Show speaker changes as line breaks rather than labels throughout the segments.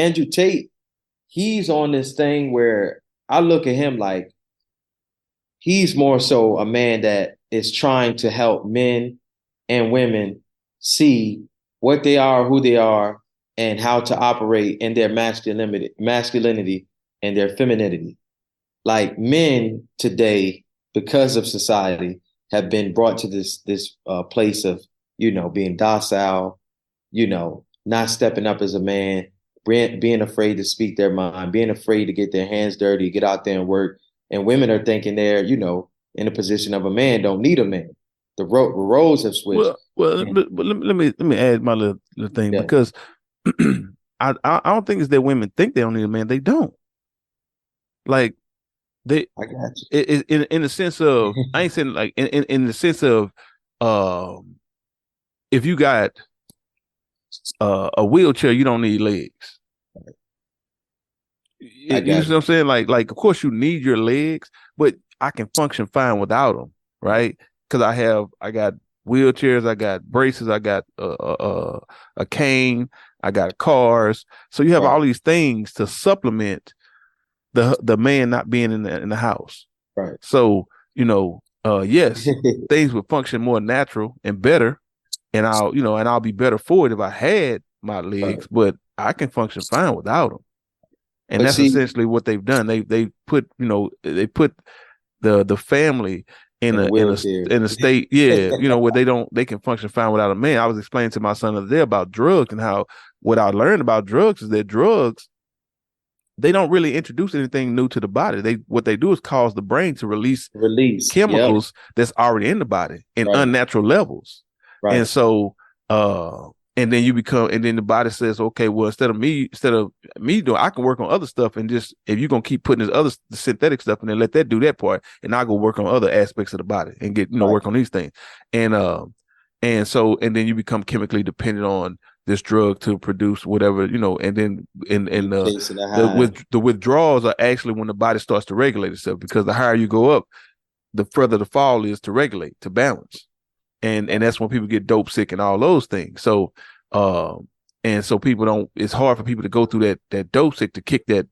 Andrew Tate, he's on this thing where I look at him like he's more so a man that is trying to help men and women see what they are, who they are, and how to operate in their masculinity and their femininity. Like men today, because of society, have been brought to this place of being docile, not stepping up as a man, being afraid to speak their mind, being afraid to get their hands dirty, get out there and work. And women are thinking they're in a position of a man, don't need a man. The roles have switched.
But let me add my little thing
Yeah,
because I don't think it's that women think they don't need a man. They don't. Like they
I got
in the sense of
you.
I ain't saying like in the sense of if you got a wheelchair, you don't need legs.
I
You know
got
what I'm saying? Like of course you need your legs, but I can function fine without them, right? Because I got wheelchairs, I got braces, I got a cane, I got cars. So you have
right,
all these things to supplement the man not being in the house.
right.
So yes, things would function more natural and better, and I'll be better for it if I had my
Right.
legs, but I can function fine without them. And
But
that's
see,
essentially what they've done. They put they put the family in
in a
a
wheelchair.
in a state, yeah, where they can function fine without a man. I was explaining to my son the other day about drugs and how what I learned about drugs is that drugs, they don't really introduce anything new to the body. What they do is cause the brain to release
Release. Yep.
chemicals that's already in the body in
Right.
unnatural levels. And
Right.
so and then the body says, okay, well, instead of me doing, I can work on other stuff, and just if you're gonna keep putting this other the synthetic stuff and then let that do that part, and I'll go work on other aspects of the body and get
Right.
work on these things. And then you become chemically dependent on this drug to produce whatever, and then in
Chasing the high.
the withdrawals are actually when the body starts to regulate itself, because the higher you go up, the further the fall is to regulate, to balance. And that's when people get dope sick and all those things. So and so people don't, it's hard for people to go through that dope sick to kick that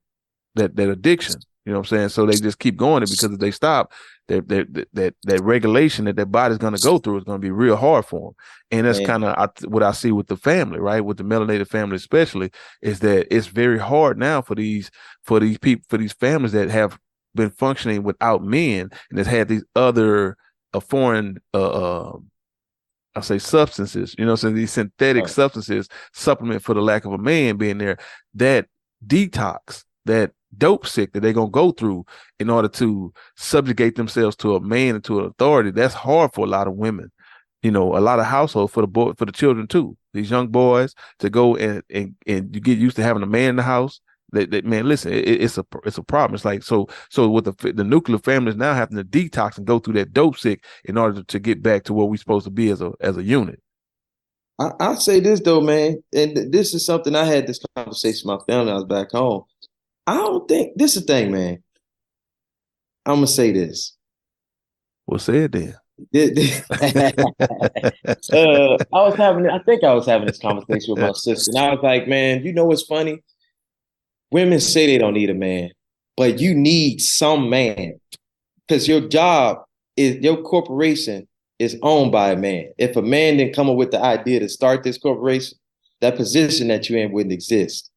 addiction. You know what I'm saying? So they just keep going it, because if they stop, that regulation that their body's going to go through is going to be real hard for them. And that's
Man,
kind of what I see with the family, right? With the melanated family, especially, is that it's very hard now for these people, for these families that have been functioning without men and has had these other foreign I say substances, so these synthetic
right.
substances supplement for the lack of a man being there. That detox, that dope sick that they're gonna go through in order to subjugate themselves to a man and to an authority, that's hard for a lot of women. A lot of households, for the children too. These young boys to go and you get used to having a man in the house. That man, listen, it's a problem. It's like so with the nuclear families now having to detox and go through that dope sick in order to get back to where we're supposed to be as a unit.
I'll say this though, man, and this is something I had this conversation with my family. I was back home. I don't think this is the thing, man. I'm gonna say this.
Well, say it then.
I think I was having this conversation with my sister, and I was like, man, you know what's funny? Women say they don't need a man, but you need some man, because your corporation is owned by a man. If a man didn't come up with the idea to start this corporation, that position that you're in wouldn't exist.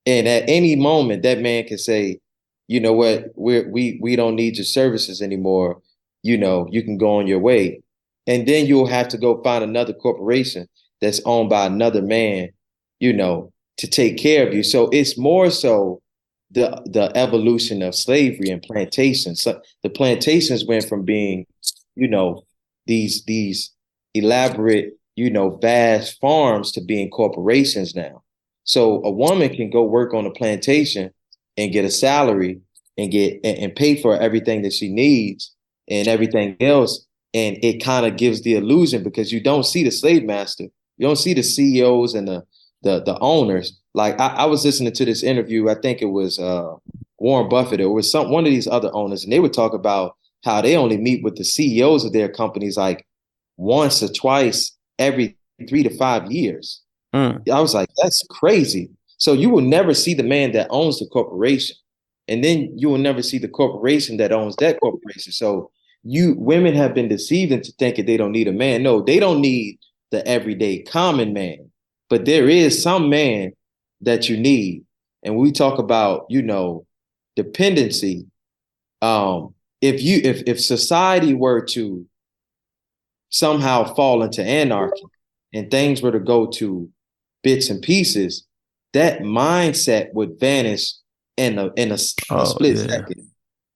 And at any moment, that man can say, you know what, we don't need your services anymore. You can go on your way. And then you'll have to go find another corporation that's owned by another man, to take care of you. So it's more so the evolution of slavery and plantations. So the plantations went from being, these elaborate, vast farms to being corporations now. So a woman can go work on a plantation and get a salary and and pay for everything that she needs and everything else. And it kind of gives the illusion, because you don't see the slave master, you don't see the CEOs and the owners. Like I was listening to this interview, I think it was Warren Buffett, or it was one of these other owners, and they would talk about how they only meet with the CEOs of their companies like once or twice every 3 to 5 years.
Mm.
I was like, that's crazy. So you will never see the man that owns the corporation. And then you will never see the corporation that owns that corporation. So women have been deceived into thinking they don't need a man. No, they don't need the everyday common man. But there is some man that you need. And we talk about, dependency. If society were to somehow fall into anarchy and things were to go to bits and pieces, that mindset would vanish in a split second,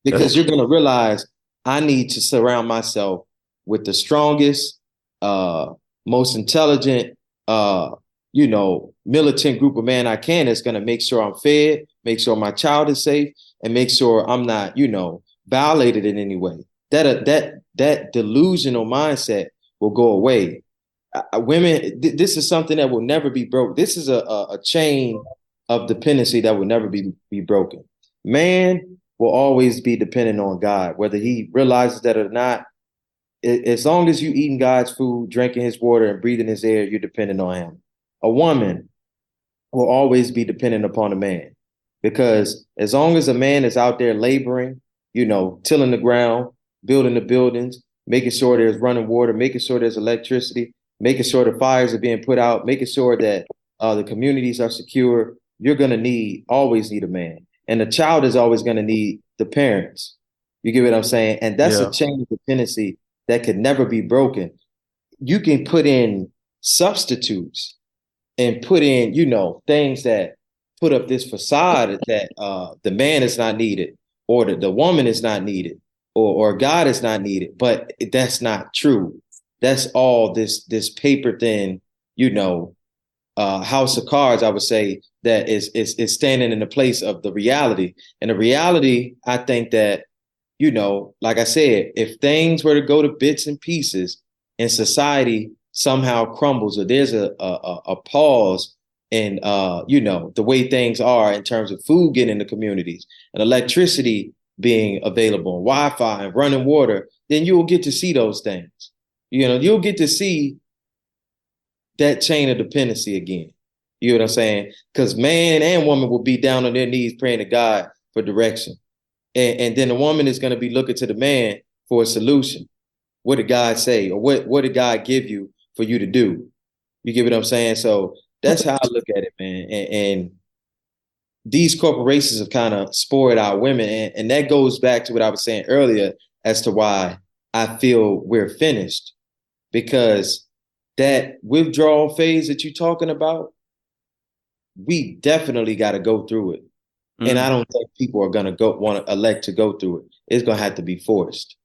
because you're going to realize I need to surround myself with the strongest, most intelligent, militant group of man I can, that's going to make sure I'm fed, make sure my child is safe, and make sure I'm not, violated in any way. That delusional mindset will go away. Women, this is something that will never be broke. This is a chain of dependency that will never be broken. Man will always be dependent on God, whether he realizes that or not. As long as you eating God's food, drinking his water, and breathing his air, you're dependent on him. A woman will always be dependent upon a man, because as long as a man is out there laboring, tilling the ground, building the buildings, making sure there's running water, making sure there's electricity, making sure the fires are being put out, making sure that the communities are secure, you're going to always need a man. And the child is always going to need the parents. You get what I'm saying? And that's a chain of dependency that could never be broken. You can put in substitutes and put in, things that put up this facade that the man is not needed, or the woman is not needed, or God is not needed. But that's not true. That's all this paper thin, house of cards, I would say, that is standing in the place of the reality. And the reality, I think that, like I said, if things were to go to bits and pieces and society somehow crumbles, or there's a pause in, the way things are in terms of food getting in the communities and electricity being available, and Wi-Fi and running water, then you will get to see those things. You'll get to see that chain of dependency again. You know what I'm saying? Because man and woman will be down on their knees praying to God for direction. And then the woman is going to be looking to the man for a solution. What did God say? Or what did God give you for you to do? You get what I'm saying? So that's how I look at it, man. And these corporations have kind of spoiled our women. And that goes back to what I was saying earlier as to why I feel we're finished. Because that withdrawal phase that you're talking about, we definitely got to go through it. And I don't think people are going to want to elect to go through it. It's going to have to be forced.